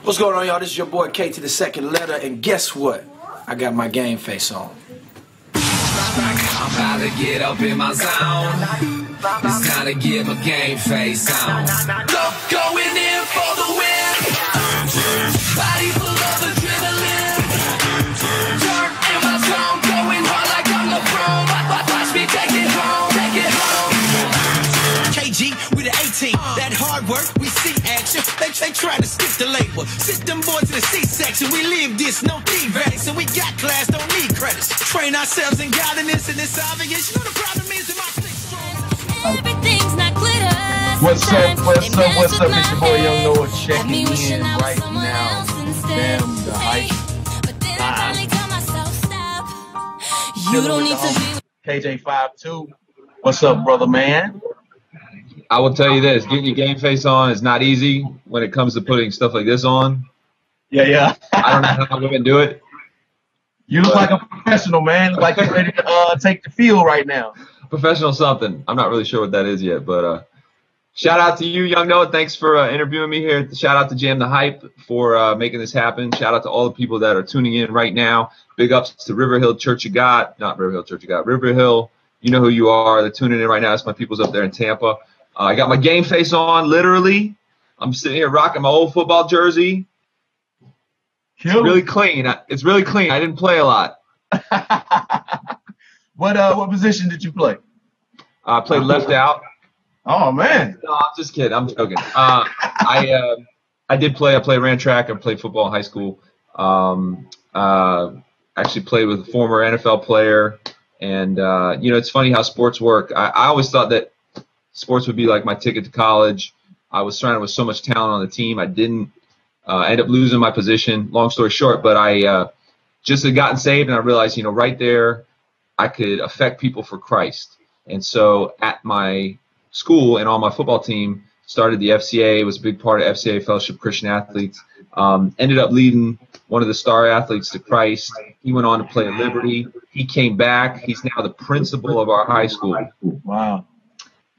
What's going on, y'all? This is your boy K to the second letter, and guess what? I got my game face on. I'm about to get up in my zone. It's time to get my game face on. Going in for the win. Body full of adrenaline. Turn in my zone, going hard like I'm LeBron. Watch me take it home, take it home. KG, we the 18. That hard work, we see action. They try to skip the label. Sit them boys in the C-section. We live this, no D-ready. So we got class, don't need credits. Train ourselves in godliness, and it's obvious. You know the problem is in my everything's not glitter. What's up? It's your boy Young Noah checking in right now. Damn, the hype. You don't need to be KJ52. What's up, brother man? I will tell you this, getting your game face on is not easy when it comes to putting stuff like this on. Yeah. I don't know how women do it. You look like a professional, man. Like you're ready to take the field right now. Professional something. I'm not really sure what that is yet, but shout out to you, Young Noah. Thanks for interviewing me here. Shout out to Jam the Hype for making this happen. Shout out to all the people that are tuning in right now. Big ups to River Hill Church of God. Not River Hill Church of God. River Hill, you know who you are. They're tuning in right now. It's my people's up there in Tampa. I got my game face on, literally. I'm sitting here rocking my old football jersey. It's really clean. It's really clean. I didn't play a lot. What position did you play? I played left out. Oh man. No, I'm just kidding. I'm joking. I did play. I ran track. I played football in high school. Actually played with a former NFL player. And you know, it's funny how sports work. I always thought that sports would be like my ticket to college. I was surrounded with so much talent on the team. I didn't end up losing my position. Long story short, but I just had gotten saved, and I realized, you know, right there, I could affect people for Christ. And so at my school and on my football team, started the FCA. It was a big part of FCA, Fellowship of Christian Athletes. Ended up leading one of the star athletes to Christ. He went on to play at Liberty. He came back. He's now the principal of our high school. Wow.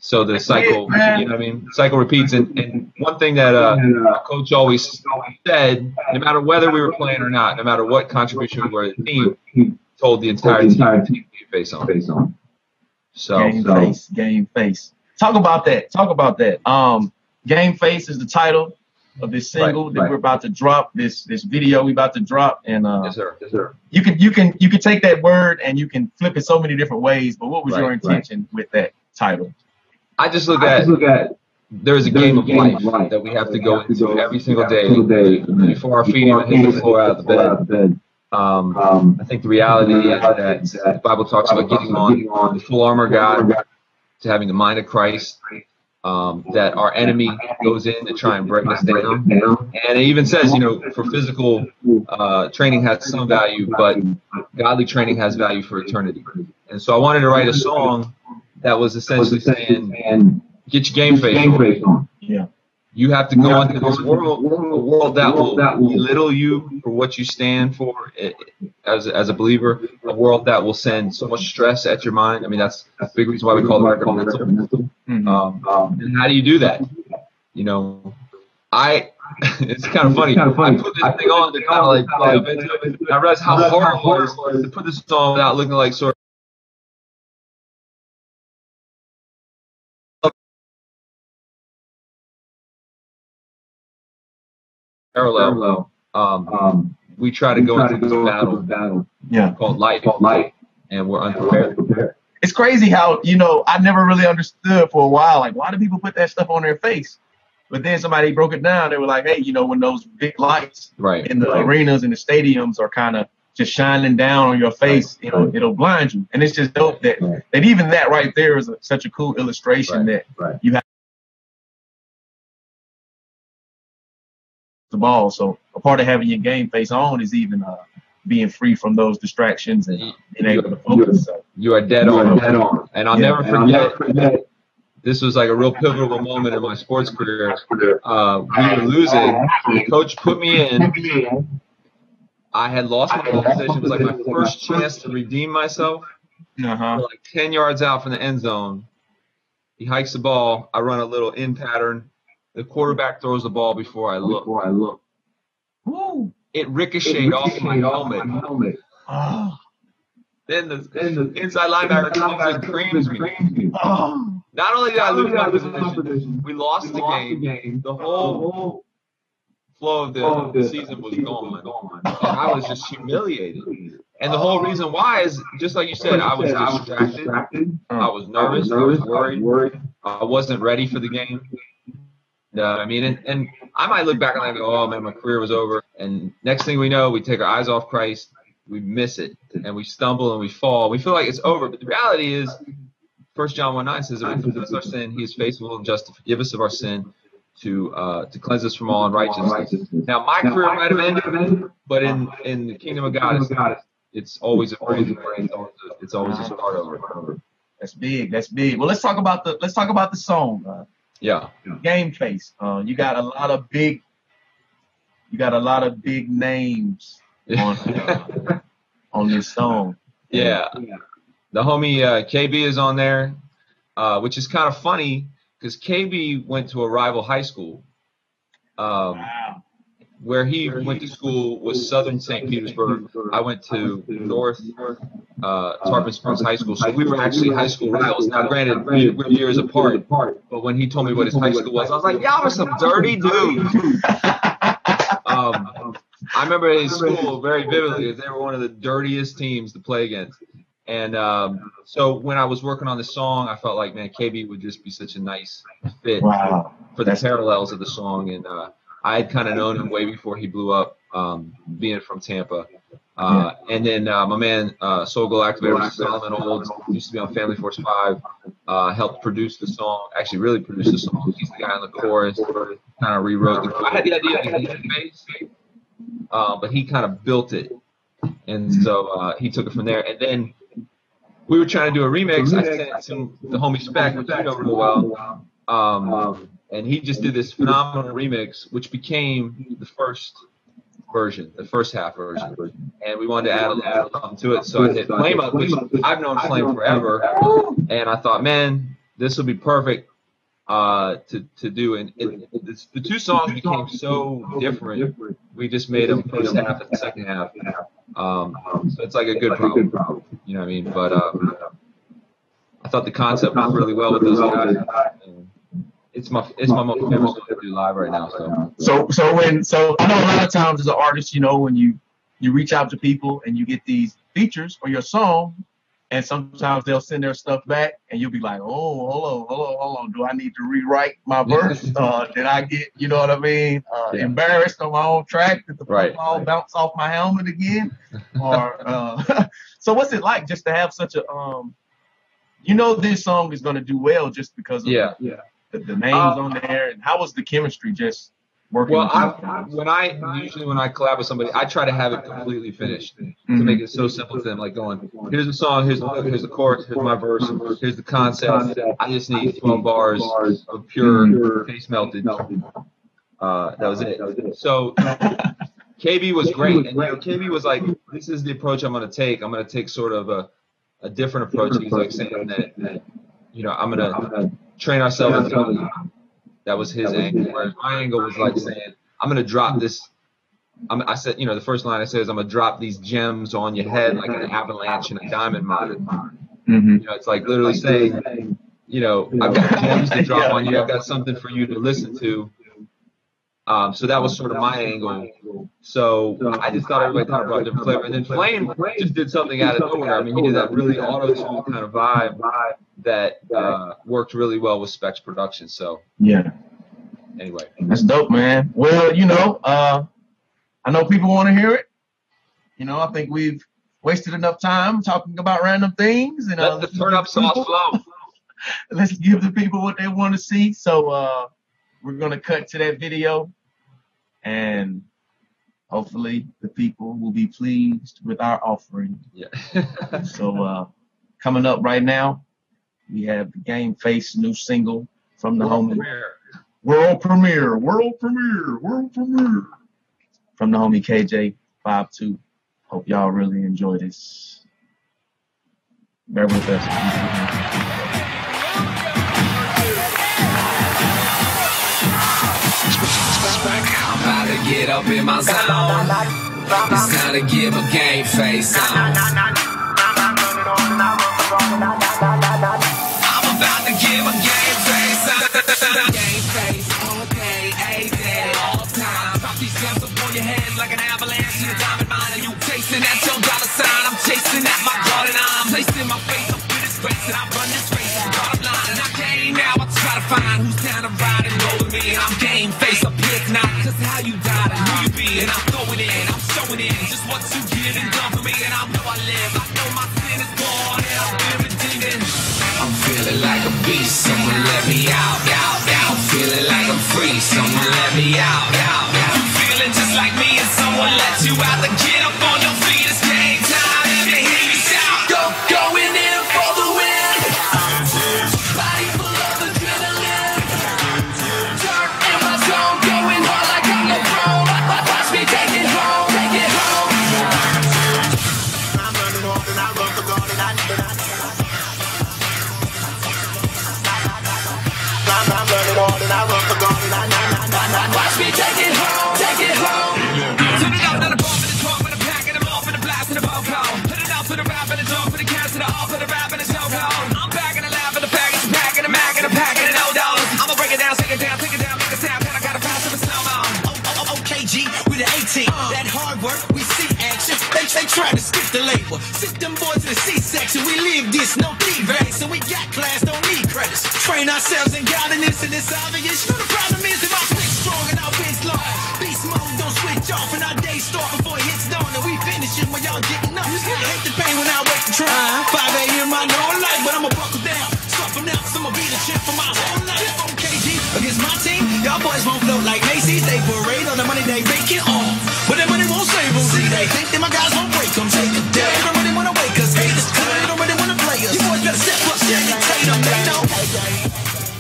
So the cycle, you know what I mean? Cycle repeats. And one thing that our coach always said, no matter whether we were playing or not, no matter what contribution we were to the team, he told the entire team to keep face on. So Game face. Talk about that. Game face is the title of this single that we're about to drop. This video we about to drop, and yes, sir. You can take that word and you can flip it so many different ways. But what was your intention with that title? I just look at there's a game of life that we have to go into every single day before our feet even hit the floor out of the bed. I think the reality is that the Bible talks about getting on the full armor of God, to having the mind of Christ, that our enemy goes in to try and break us down. And it even says, you know, for physical training has some value, but godly training has value for eternity. And so I wanted to write a song that was essentially saying, get your game face on. Yeah. You have to go into this world, a world that will belittle you for what you stand for as a believer, a world that will send so much stress at your mind. I mean, that's a big reason why we call the record mental. And how do you do that? You know, it's kind of funny. I put this thing on to kind of like play up into it. I realized how hard it was to put this on without looking like sort of parallel. We try to go into this battle called life, and we're unprepared. It's crazy how, you know, I never really understood for a while, like, why do people put that stuff on their face? But then somebody broke it down. They were like, hey, you know, when those big lights in the arenas and the stadiums are kind of just shining down on your face, you know, it'll blind you. And it's just dope that even that right there is such a cool illustration that you have the ball. So a part of having your game face on is even being free from those distractions and being able to focus. You are dead on. And I'll never forget, this was like a real pivotal moment in my sports career. We were losing. The coach put me in. I had lost my position. It was like my first chance to redeem myself. Like 10 yards out from the end zone. He hikes the ball. I run a little in pattern. The quarterback throws the ball before I look. Woo. It ricocheted off my helmet. Oh. Then the inside linebacker comes and creams me. Oh. Not only did I lose my position, we lost the game. The whole flow of the season was gone. And I was just humiliated. And the whole reason why is, just like you said, I was distracted. I was nervous. I was worried. I wasn't ready for the game. I mean, and I might look back and I go, oh, man, my career was over. And next thing we know, we take our eyes off Christ. We miss it, and we stumble and we fall. We feel like it's over, but the reality is, 1 John 1:9 says, "If we confess our sin, He is faithful and just to forgive us of our sin, to cleanse us from all unrighteousness." Now, my career might have ended, but in the kingdom of God, it's always a praise. It's always a start over. That's big. That's big. Well, let's talk about the song. Yeah. Gameface. You got a lot of big names on this song. Yeah. The homie KB is on there, which is kind of funny because KB went to a rival high school. Where he went to school was Southern St. Petersburg. I went to North Tarpon Springs High School. So we were actually high school rivals. Now, granted, we're years apart, but when he told me what his high school was, I was like, y'all were some dirty dudes. I remember his school very vividly. They were one of the dirtiest teams to play against. And so when I was working on this song, I felt like, man, KB would just be such a nice fit for the parallels of the song. And I had kind of known him way before he blew up, being from Tampa. And then my man, Soul Glow Activator, Solomon Olds, used to be on Family Force 5, helped produce the song, actually really produced the song. He's the guy on the chorus, kind of rewrote the chorus. I had the idea of the Gameface, but he kind of built it. And so he took it from there. And then we were trying to do a remix. I sent it to the homie Spec, which you know real well. And he just did this phenomenal remix, which became the first version, the first half version. And we wanted to add a little something to it. So I hit Flame Up, which I've known Flame forever. And I thought, man, this will be perfect to do. And the two songs became so different. We just made them first half and the second half. So it's like a good problem. You know what I mean? But I thought the concept worked really well with those guys. It's my most favorite song to do live right now. So I know a lot of times as an artist, you know, when you reach out to people and you get these features for your song, and sometimes they'll send their stuff back, and you'll be like, oh, hold on, do I need to rewrite my verse? Did I get, you know what I mean, embarrassed on my own track? Did the ball bounce off my helmet again? Or so what's it like just to have such a you know this song is going to do well just because of the names on there, and how was the chemistry just working? Well, when I collab with somebody, I try to have it completely finished to make it so simple to them. Like going, here's the song, here's the chorus, here's my verse, here's the concept. I just need 12 bars of pure face melted. That was it. So KB was great, and you know, KB was like, this is the approach I'm going to take. I'm going to take sort of a different approach. He's like saying that you know, I'm going to train ourselves. That was his angle. Whereas my angle was like saying, I'm going to drop this. I said, you know, the first line I said is, I'm going to drop these gems on your head like an avalanche in a diamond mine. You know, it's like literally saying, you know, I've got gems to drop on you. I've got something for you to listen to. So that was sort of my angle. So I just thought everybody thought about a different flavor. And then Flame just did something out of nowhere. I mean, he did that really auto-tune kind of vibe that worked really well with Spec's production. So anyway, that's dope, man. Well, you know, I know people want to hear it. You know, I think we've wasted enough time talking about random things. And let the turn up sauce flow. Let's give the people what they want to see. So we're going to cut to that video, and hopefully the people will be pleased with our offering. So coming up right now, we have the Gameface new single from the homie. World premiere from the homie KJ52. Hope y'all really enjoy this. Bear with us. Back. about to get up in my zone. It's time to get my game face on. I'm about to get my game face on. Game face all day, every day, all time. Drop these guns up on your head like an avalanche in a diamond mine. And you chasing at your dollar sign. I'm chasing at my God and I'm placing my face up in this race. And I run this race to the bottom line. And I came now, I try to find who's down to ride and roll with me. And I'm game face up here tonight. Cause how you died and who you be. And I'm going in, I'm showing in just what you did and done for me. And I know I live, I know my sin is gone. And I've been redeemed. I'm feeling like a beast, someone let me out, out, out. I'm feeling like I'm free, someone let me out, out, out. You feeling just like me and someone let you out. Then get up on your feet, it's game time. Let me hear you shout. Going in for the win. Body full of adrenaline. Turn in my zone, going hard like I'm no pro. Watch me take it home, take it home. I'm running off and I run for God and I need it. I'm running hard and I run for God and I watch me take it home, take it home. Turn it up, not a ball for the drum, for the pack and the ball for the blast and the vocal. Put it out for the rap and the drum, for the cast and the all, for the rap and the show. I'm packing the lab and the package, packing the mac and the pack and the no dollars. I'ma break it down, take it down, make a sound, and I got a pass of a slow-mo. KG with an 18, that hard work, we see action. They try to skip the label, sit them boys in the C-section. We live this, no D-rags, so we got class, don't need credits. Train ourselves in godliness and it's obvious. You know the problem is that my quick strong and our wins long. Beast mode don't switch off and our day start before it hits dawn. And we finish it when y'all getting up. I hate the pain when I wake to try. 5 a.m. I know life, but I'ma buckle down. Start from now, I'ma be the champ for my whole life. On KG against my team, y'all boys won't float like Macy's. They parade on the money they make it on, but that money won't save them. See, they think that my guys won't break them. Take a day, they don't really wanna wake us. Haters good, they don't really wanna play us. You boys better step up, shit, and take them, they know.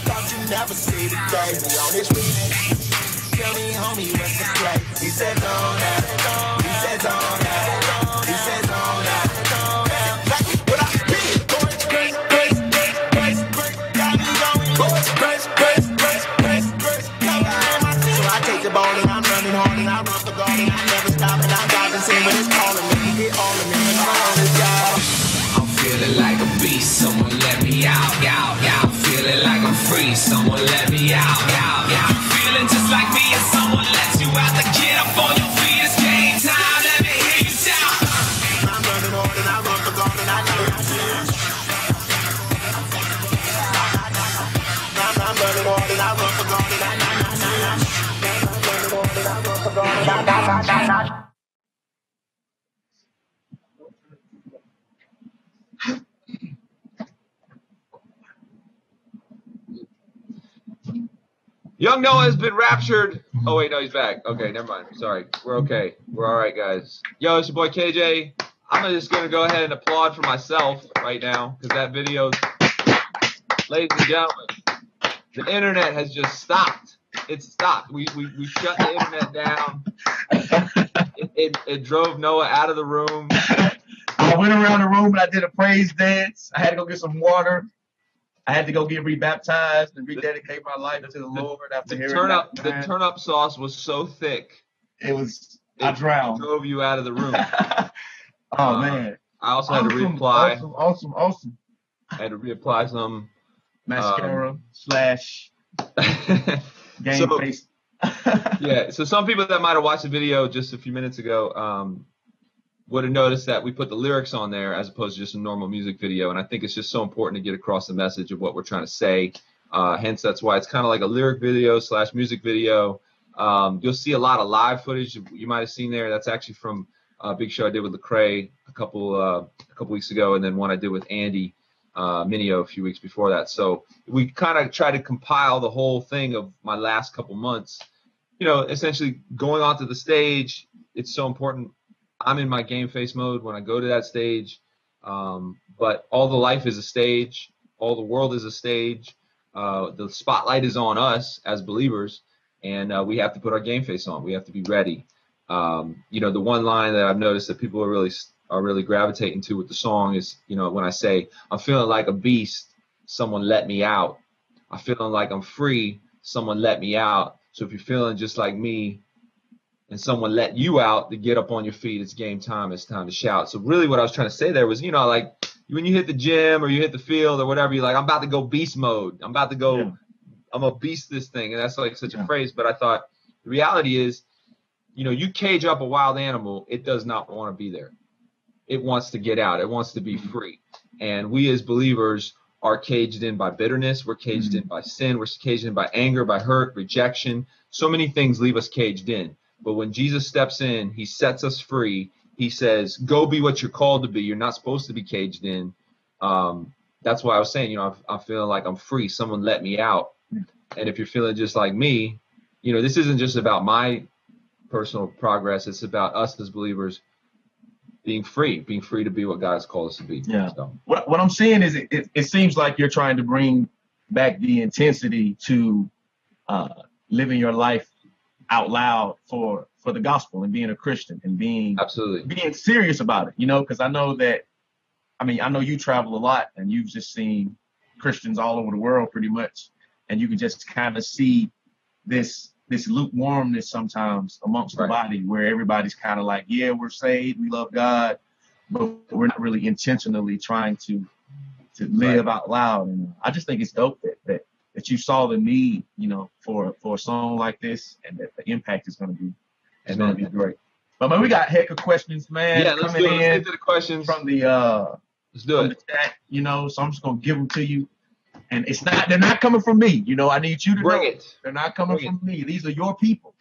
Thought you never see the day. We on this remix. Tell me, homie, what's the play? He said, don't have it, he said, don't have it, he said, don't have it, like what I mean. Going crazy, crazy, crazy, crazy, got me going. Going crazy, crazy, crazy, crazy, crazy. So I take the ball and I'm running hard and I run for God and I never stop and I dive and sing when it's calling me. You get all of me and I'm on this job. I'm feeling like a beast, someone let me out, out, out. Feeling like I'm free, someone let me out, out, out. Feeling just like me and someone let you out. To get up on your feet, it's game time. Let me hear you shout. I'm running hard and I run for God and I know it. I'm running hard and I run for God and I know it. I'm running hard and I run for God and I know it. Young Noah has been raptured. Oh, wait, no, he's back. Okay, never mind. Sorry. We're okay. We're all right, guys. Yo, it's your boy KJ. I'm just going to go ahead and applaud for myself right now because that video, ladies and gentlemen, the internet has just stopped. It stopped. We shut the internet down. It drove Noah out of the room. I went around the room and I did a praise dance. I had to go get some water. I had to go get rebaptized and rededicate my life to the Lord after hearing that. The turnip sauce was so thick. I drowned. It drove you out of the room. Oh, man. I also had to reapply. Awesome. I had to reapply some mascara slash Gameface. Yeah, so some people that might have watched the video just a few minutes ago would have noticed that we put the lyrics on there as opposed to just a normal music video, and I think it's just so important to get across the message of what we're trying to say. Hence, that's why it's kind of like a lyric video slash music video. You'll see a lot of live footage you might have seen there. That's actually from a big show I did with Lecrae a couple weeks ago, and then one I did with Andy Mineo a few weeks before that. So we kind of try to compile the whole thing of my last couple months. You know, essentially going onto the stage. It's so important. I'm in my game face mode when I go to that stage, but all the life is a stage. All the world is a stage. The spotlight is on us as believers, and we have to put our game face on. We have to be ready. You know, the one line that I've noticed that people are really gravitating to with the song is, you know, when I say, I'm feeling like a beast, someone let me out. I'm feeling like I'm free, someone let me out. So if you're feeling just like me, and someone let you out to get up on your feet. It's game time. It's time to shout. So really what I was trying to say there was, you know, like when you hit the gym or you hit the field or whatever, you're like, I'm about to go beast mode. I'm about to go, I'm going to beast this thing. And that's like such a phrase. But I thought the reality is, you know, you cage up a wild animal, it does not want to be there. It wants to get out. It wants to be free. And we as believers are caged in by bitterness. We're caged in by sin. We're caged in by anger, by hurt, rejection. So many things leave us caged in. But when Jesus steps in, he sets us free. He says, go be what you're called to be. You're not supposed to be caged in. That's why I was saying, you know, I'm feeling like I'm free. Someone let me out. And if you're feeling just like me, you know, this isn't just about my personal progress. It's about us as believers being free to be what God has called us to be. Yeah. So. What I'm seeing is it seems like you're trying to bring back the intensity to living your life out loud for the gospel and being a Christian and being serious about it, you know, because I know you travel a lot and you've just seen Christians all over the world pretty much, and you can just kind of see this lukewarmness sometimes amongst the body where everybody's kind of like, yeah, we're saved, we love God, but we're not really intentionally trying to live out loud. And I just think it's dope that you saw the need, you know, for a song like this, and that the impact is going to be great. But man, we got heck of questions, man. Yeah, let's get to the questions from the the chat, you know. So I'm just gonna give them to you. And they're not coming from me. You know, I need you to know they're not coming from me. These are your people.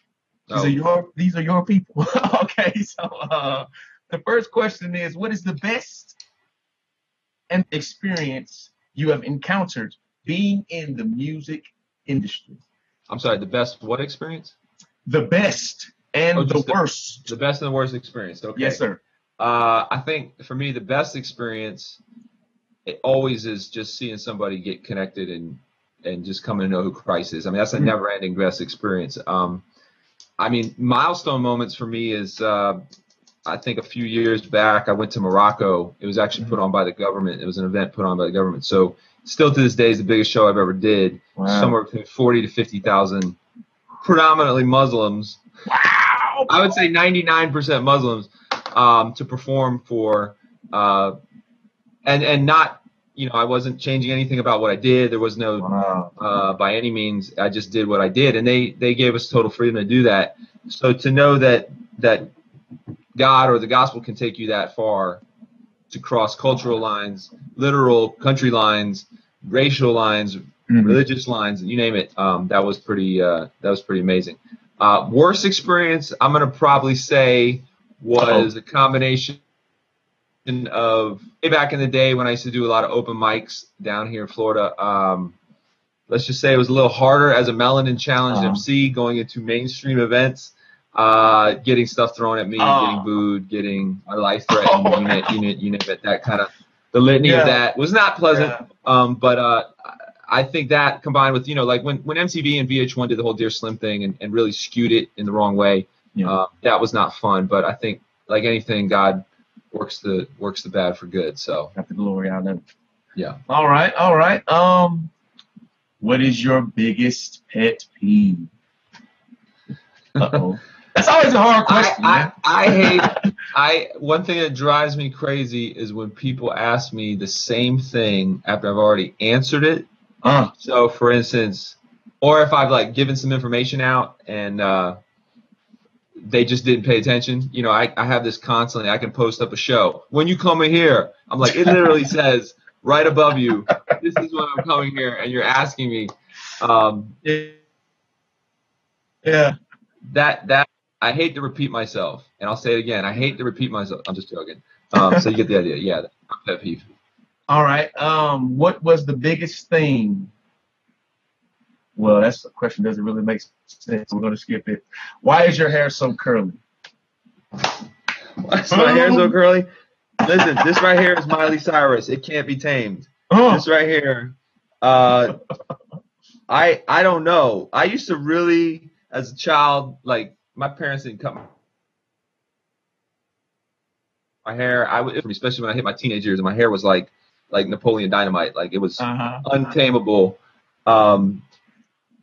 These are your people. Okay, so the first question is, what is the best experience you have encountered being in the music industry? I'm sorry, the best what experience? The best and the worst. The best and the worst experience. Okay. Yes, sir. I think for me, the best experience, it always is just seeing somebody get connected and just coming to know who Christ is. I mean, that's a never-ending best experience. I mean, milestone moments for me is, I think a few years back, I went to Morocco. It was actually put on by the government. It was an event put on by the government. So still to this day is the biggest show I've ever did. Wow. Somewhere between 40 to 50,000, predominantly Muslims. Wow. I would say 99% Muslims, to perform for, and not, you know, I wasn't changing anything about what I did. There was no, by any means, I just did what I did. And they gave us total freedom to do that. So to know that God or the gospel can take you that far to cross cultural lines, literal country lines, racial lines, religious lines, you name it, that was pretty amazing. Worst experience, I'm going to probably say, was a combination of back in the day when I used to do a lot of open mics down here in Florida. Let's just say it was a little harder as a Melanin Challenge MC going into mainstream events, getting stuff thrown at me, getting booed, getting my life threatened, you name it, that kind of, the litany of that was not pleasant. But I think that combined with, you know, like when MTV and VH1 did the whole Dear Slim thing and really skewed it in the wrong way, that was not fun. But I think, like anything, God works the bad for good. So got the glory out of it. Yeah. All right. What is your biggest pet peeve? That's always a hard question. I hate one thing that drives me crazy is when people ask me the same thing after I've already answered it. So for instance, or if I've like given some information out and they just didn't pay attention. You know, I have this constantly. I can post up a show. When you come in here, I'm like, it literally says right above you, this is when I'm coming here, and you're asking me. That I hate to repeat myself, and I'll say it again. I hate to repeat myself. I'm just joking. So you get the idea. Yeah, that's my pet peeve. All right. What was the biggest thing? Well, that's a question doesn't really make sense. We're going to skip it. Why is your hair so curly? Why is my hair so curly? Listen, this right here is Miley Cyrus. It can't be tamed. This right here, I don't know. I used to really, as a child, like my parents didn't cut my hair. Especially when I hit my teenage years, and my hair was like Napoleon Dynamite. Like it was untamable.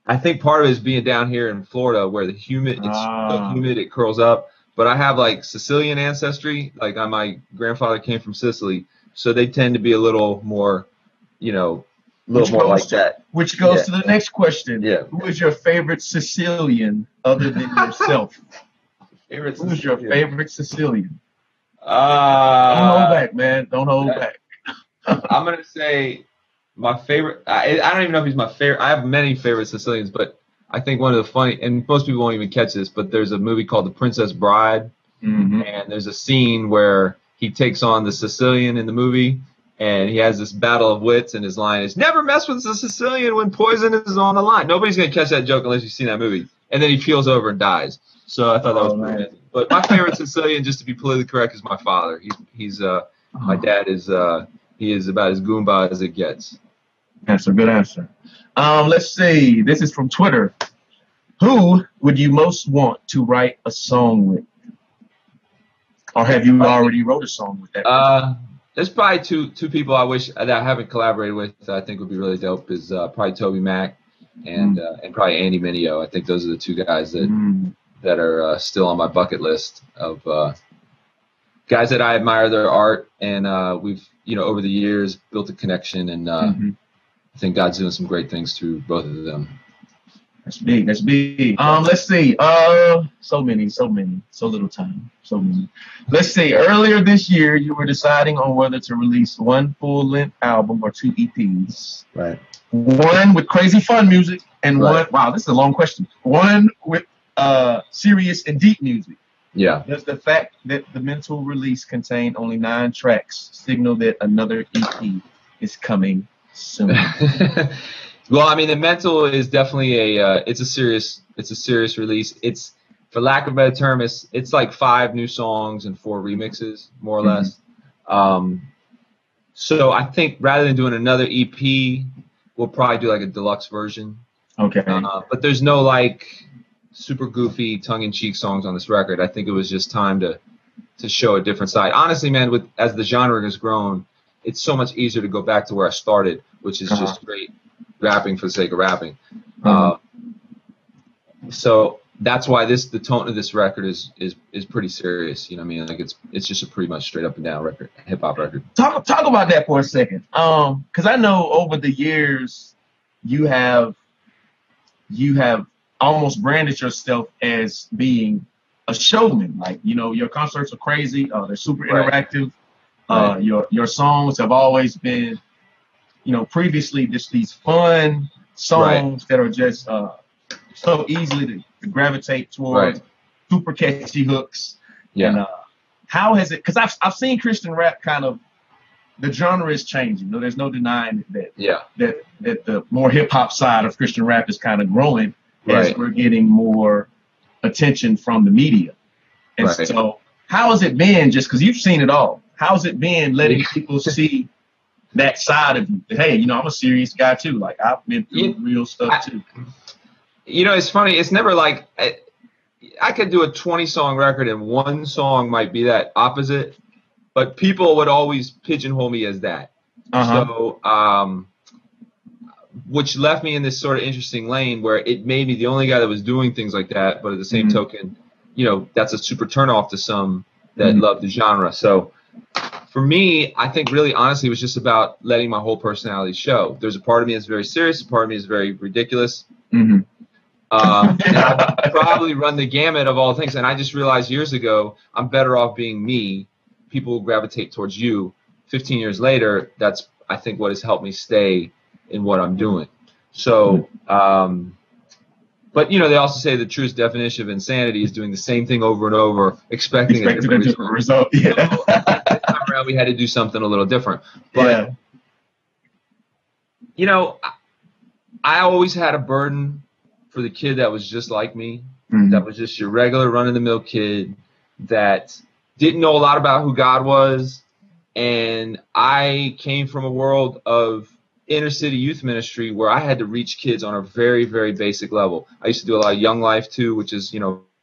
I think part of it is being down here in Florida where it's so humid it curls up. But I have like Sicilian ancestry. Like my grandfather came from Sicily, so they tend to be a little more, like that. Which goes to the next question. Yeah. Who is your favorite Sicilian other than yourself? Who's your favorite Sicilian? Don't hold back, man. Don't hold back. I'm gonna say my favorite. I don't even know if he's my favorite. I have many favorite Sicilians, but I think one of the funny, and most people won't even catch this, but there's a movie called The Princess Bride, and there's a scene where he takes on the Sicilian in the movie, and he has this battle of wits, and his line is, "Never mess with the Sicilian when poison is on the line." Nobody's gonna catch that joke unless you've seen that movie. And then he peels over and dies. So I thought that was pretty. But my favorite Sicilian, just to be politically correct, is my father. He's my dad is he is about as Goomba as it gets. That's a good answer. Let's see. This is from Twitter. Who would you most want to write a song with? Or have you already wrote a song with that person? There's probably two people I wish that I haven't collaborated with that I think would be really dope is probably Toby Mac and probably Andy Mineo. I think those are the two guys that are still on my bucket list of guys that I admire their art, and we've over the years built a connection, and I think God's doing some great things through both of them. That's big. That's big. Let's see. So many. So little time. So many. Let's see. Earlier this year, you were deciding on whether to release one full-length album or 2 EPs. Right. One with crazy fun music, and one. Wow, this is a long question. One with serious and deep music. Yeah. Does the fact that the mental release contained only 9 tracks signal that another EP is coming soon? Well, I mean, the mental is definitely it's a serious release. It's, for lack of a better term, it's like 5 new songs and 4 remixes, more or less. So I think rather than doing another EP, we'll probably do like a deluxe version. Okay. But there's no like super goofy tongue-in-cheek songs on this record. I think it was just time to show a different side. Honestly, man, as the genre has grown, it's so much easier to go back to where I started, which is just straight rapping for the sake of rapping. So that's why the tone of this record is pretty serious. You know what I mean? Like it's just a pretty much straight up and down record, hip hop record. Talk about that for a second. Because I know over the years you have almost branded yourself as being a showman. Like, your concerts are crazy. They're super interactive. Your songs have always been, previously just these fun songs that are just so easily to gravitate towards, super catchy hooks. Yeah. And how has it? Because I've seen Christian rap kind of, the genre is changing. There's no denying that the more hip hop side of Christian rap is kind of growing as we're getting more attention from the media. And so, how has it been? Just because you've seen it all, how's it been letting people see that side of you? Hey, I'm a serious guy too. Like, I've been through real stuff too. It's funny. It's never like I could do a 20-song record and one song might be that opposite, but people would always pigeonhole me as that. So, which left me in this sort of interesting lane where it made me the only guy that was doing things like that. But at the same token, that's a super turnoff to some that love the genre. So for me, I think really honestly, it was just about letting my whole personality show. There's a part of me that's very serious. A part of me is very ridiculous. And I probably run the gamut of all things. And I just realized years ago, I'm better off being me. People will gravitate towards you. 15 years later, that's, I think, what has helped me stay in what I'm doing. So, but they also say the truest definition of insanity is doing the same thing over and over, expecting a different result. Yeah. So, this time around, we had to do something a little different. But I always had a burden for the kid that was just like me, that was just your regular run-of-the-mill kid that didn't know a lot about who God was. And I came from a world of inner city youth ministry where I had to reach kids on a very, very basic level. I used to do a lot of Young Life too, which is, a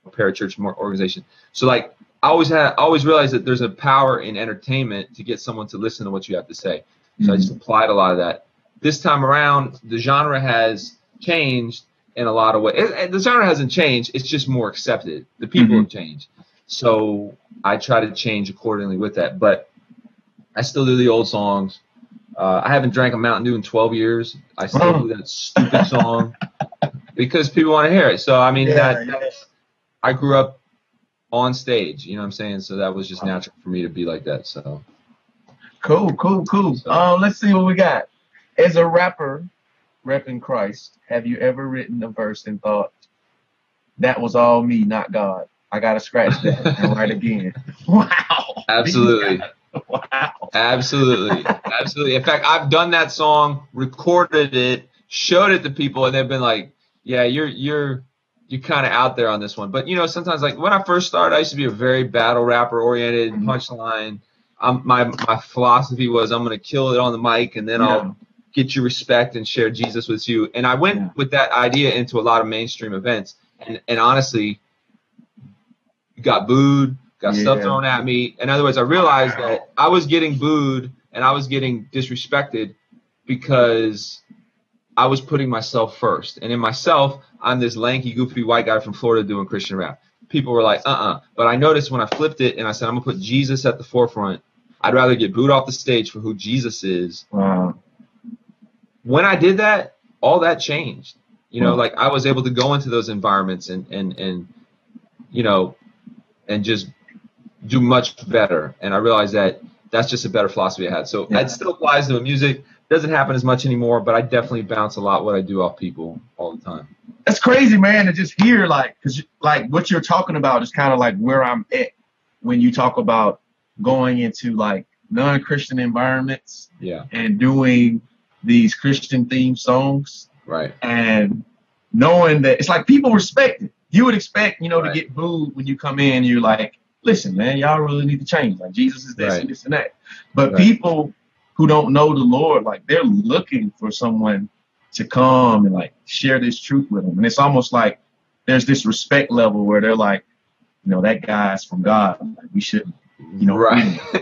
parachurch organization. So like I always realized that there's a power in entertainment to get someone to listen to what you have to say. So I just applied a lot of that. This time around, the genre has changed in a lot of ways. The genre hasn't changed. It's just more accepted. The people have changed. So I try to change accordingly with that. But I still do the old songs. I haven't drank a Mountain Dew in 12 years. I still do that stupid song because people want to hear it. So, I mean, I grew up on stage, you know what I'm saying? So that was just natural for me to be like that. So cool. So, let's see what we got. As a rapper repping Christ, have you ever written a verse and thought, that was all me, not God? I gotta scratch that and write again. Wow. Absolutely. Wow. Absolutely. In fact, I've done that song, recorded it, showed it to people, and they've been like, yeah, you're kind of out there on this one. But, you know, sometimes, like, when I first started, I used to be a very battle rapper-oriented, punchline. My philosophy was I'm going to kill it on the mic, and then I'll get you respect and share Jesus with you. And I went with that idea into a lot of mainstream events. And honestly, got booed, got stuff thrown at me. In other words, I realized that I was getting booed and I was getting disrespected because I was putting myself first. And in myself, I'm this lanky, goofy white guy from Florida doing Christian rap. People were like, But I noticed when I flipped it and I said, I'm going to put Jesus at the forefront, I'd rather get booed off the stage for who Jesus is. Wow. When I did that, all that changed. You know, like I was able to go into those environments and you know, and just do much better. And I realized that that's just a better philosophy I had. So it still applies to the music. Doesn't happen as much anymore, but I definitely bounce a lot what I do off people all the time. That's crazy, man, to just hear, like, because like what you're talking about is kind of like where I'm at when you talk about going into like non-Christian environments and doing these Christian themed songs. Right. And knowing that it's like people respect it. You would expect, you know, to get booed when you come in. You're like, listen, man, y'all really need to change. Like, Jesus is this and this and that. But people who don't know the Lord, like, they're looking for someone to come and like share this truth with them. And it's almost like there's this respect level where they're like, you know, that guy's from God. Like, we shouldn't, you know.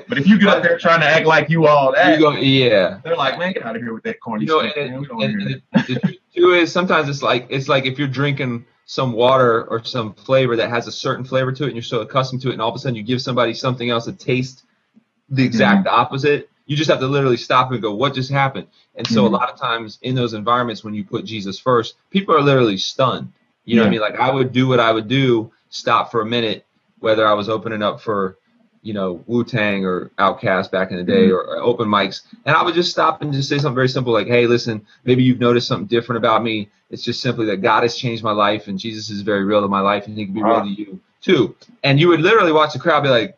But if you get up there trying to act like you all that, they're like, man, get out of here with that corny stuff. And the truth too is sometimes it's like if you're drinking some water or some flavor that has a certain flavor to it and you're so accustomed to it, and all of a sudden you give somebody something else that tastes the exact opposite, you just have to literally stop and go, what just happened? And so a lot of times in those environments when you put Jesus first, people are literally stunned. You know what I mean? Like, I would do what I would do, stop for a minute, whether I was opening up for, you know, Wu-Tang or Outkast back in the day or open mics, and I would just stop and just say something very simple like, hey, listen, maybe you've noticed something different about me. It's just simply that God has changed my life and Jesus is very real to my life and he can be real to you too. And you would literally watch the crowd be like,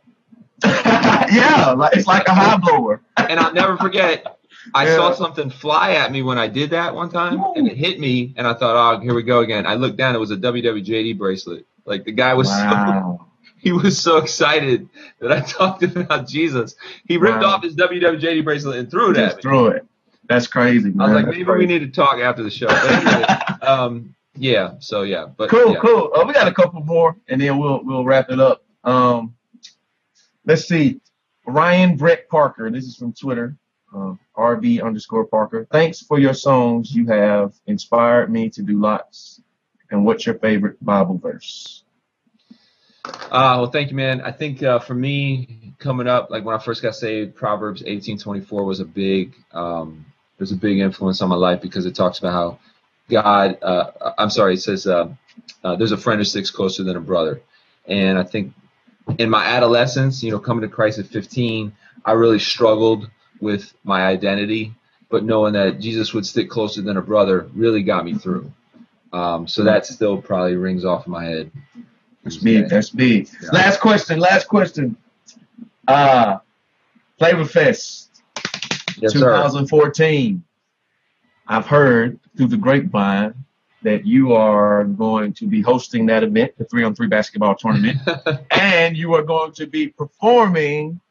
like, it's like a high blower. And I'll never forget, I saw something fly at me when I did that one time, and it hit me, and I thought, oh, here we go again. I looked down, it was a WWJD bracelet. Like, the guy was he was so excited that I talked about Jesus. He ripped off his WWJD bracelet and threw it at me. Threw it. That's crazy, man. I was like, maybe we need to talk after the show. But anyway, But cool. We got a couple more, and then we'll wrap it up. Let's see. Ryan Brett Parker. This is from Twitter. RB_Parker. Thanks for your songs. You have inspired me to do lots. And what's your favorite Bible verse? Well, thank you, man. I think for me, coming up, like when I first got saved, Proverbs 18:24 was a big influence on my life because it talks about how God. It says there's a friend who sticks closer than a brother, and I think in my adolescence, you know, coming to Christ at 15, I really struggled with my identity, but knowing that Jesus would stick closer than a brother really got me through. So that still probably rings off in my head. That's big. That's big. Yeah. Last question. Flavor Fest 2014. Sir. I've heard through the grapevine that you are going to be hosting that event, the 3-on-3 basketball tournament, and you are going to be performing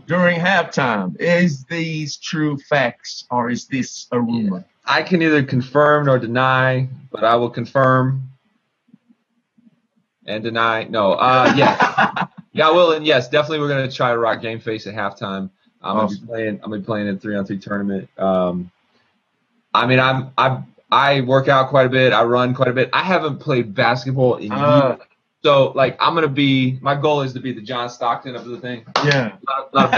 during halftime. Is these true facts, or is this a rumor? Yeah. I can neither confirm nor deny, but I will confirm and deny. No, yes. Yeah, I will, and yes, definitely we're going to try to rock Gameface at halftime. I'm going to be playing in the 3-on-3 tournament. I mean, I work out quite a bit. I run quite a bit. I haven't played basketball in years. So, like, my goal is to be the John Stockton of the thing. Yeah. A lot of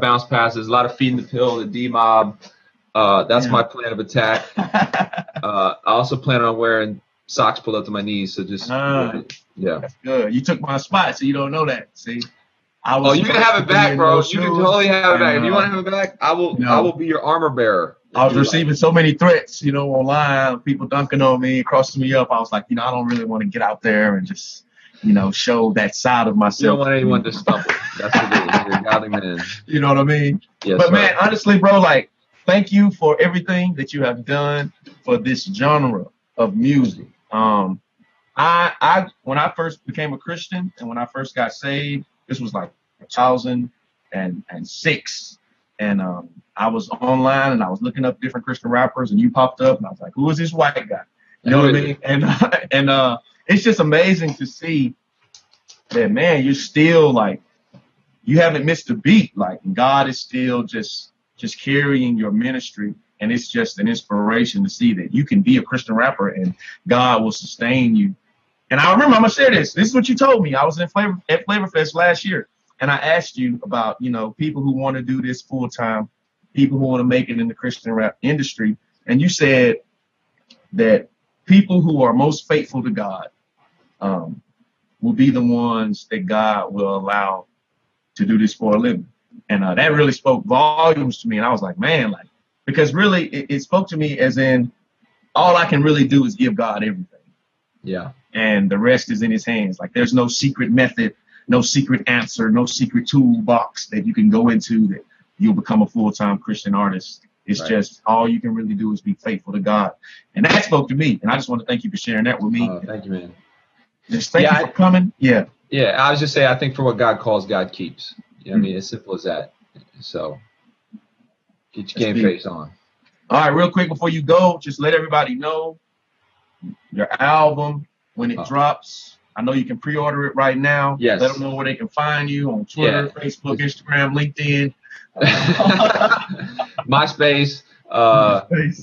bounce passes, a lot of feeding the pill, the D-mob. That's my plan of attack. I also plan on wearing socks pulled up to my knees. So just, yeah. That's good. You took my spot, so you don't know that. See? You can have it back, bro. You can totally have it back. If you want to have it back, I will be your armor bearer. I was receiving so many threats, online, people dunking on me, crossing me up. I was like, I don't really want to get out there and just, show that side of myself. You don't want anyone to stumble. That's what it is. You're a godly man. You know what I mean? Yes, but, sir. man, honestly, bro, like, thank you for everything that you have done for this genre of music. When I first became a Christian and when I first got saved, this was like 2006. And I was online and I was looking up different Christian rappers and you popped up and I was like, who is this white guy? You know what I mean? And it's just amazing to see that, man, you're still like, you haven't missed a beat. Like, God is still just carrying your ministry. And it's just an inspiration to see that you can be a Christian rapper and God will sustain you. And I remember, I'm going to share this. This is what you told me. I was at Flavor Fest last year. And I asked you about, people who want to do this full time, people who want to make it in the Christian rap industry. And you said that people who are most faithful to God will be the ones that God will allow to do this for a living. And that really spoke volumes to me. And I was like, man, because really it spoke to me as in all I can really do is give God everything. Yeah. And the rest is in his hands. Like, there's no secret method, no secret answer, no secret toolbox that you can go into that you'll become a full-time Christian artist. It's just all you can really do is be faithful to God. And that spoke to me. And I just want to thank you for sharing that with me. Thank you, man. Just thank you for coming. Yeah. Yeah, I was just saying, I think for what God calls, God keeps. You know what I mean? As simple as that. So get your game face on. All right, real quick before you go, just let everybody know your album when it drops. I know you can pre-order it right now. Yes. Let them know where they can find you on Twitter, Facebook, Instagram, LinkedIn. MySpace,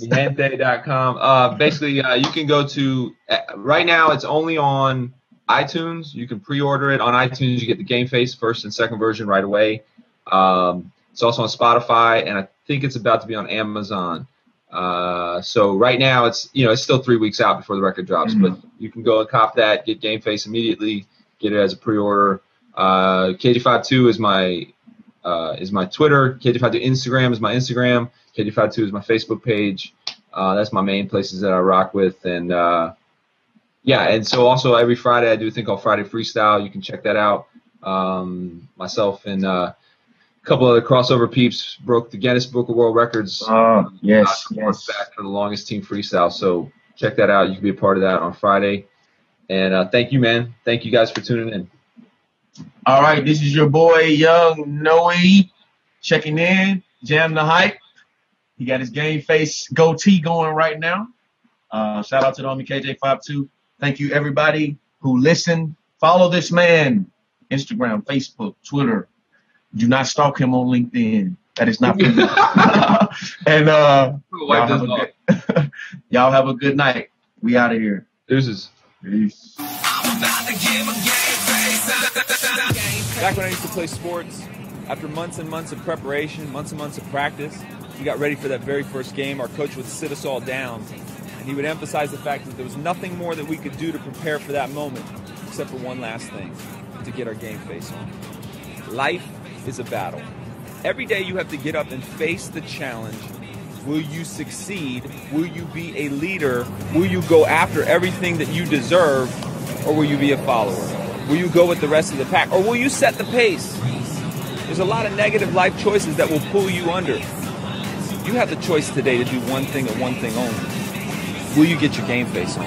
Gente.com. Basically, you can go to, right now it's only on iTunes. You can pre-order it on iTunes. You get the Gameface first and second version right away. It's also on Spotify, and I think it's about to be on Amazon. So right now it's still 3 weeks out before the record drops, but you can go and cop that, get Gameface immediately, get it as a pre-order. KJ52 is my Twitter. KJ52 Instagram is my Instagram. KJ52 is my Facebook page. That's my main places that I rock with. And and so also every Friday I do a thing called Friday Freestyle. You can check that out. Myself and a couple other crossover peeps broke the Guinness Book of World Records. Yes. Back for the longest team freestyle. So check that out. You can be a part of that on Friday. And thank you, man. Thank you guys for tuning in. All right, this is your boy Young Noe checking in. Jam the hype. He got his Gameface goatee going right now. Shout out to the homie KJ52. Thank you, everybody who listened. Follow this man. Instagram, Facebook, Twitter. Do not stalk him on LinkedIn. That is not for you. And y'all have a good night. We out of here. Deuces. Peace. Back when I used to play sports, after months and months of preparation, months and months of practice, we got ready for that very first game. Our coach would sit us all down, and he would emphasize the fact that there was nothing more that we could do to prepare for that moment, except for one last thing, to get our game face on. Life is a battle. Every day you have to get up and face the challenge. Will you succeed? Will you be a leader? Will you go after everything that you deserve? Or will you be a follower? Will you go with the rest of the pack? Or will you set the pace? There's a lot of negative life choices that will pull you under. You have the choice today to do one thing and one thing only. Will you get your game face on?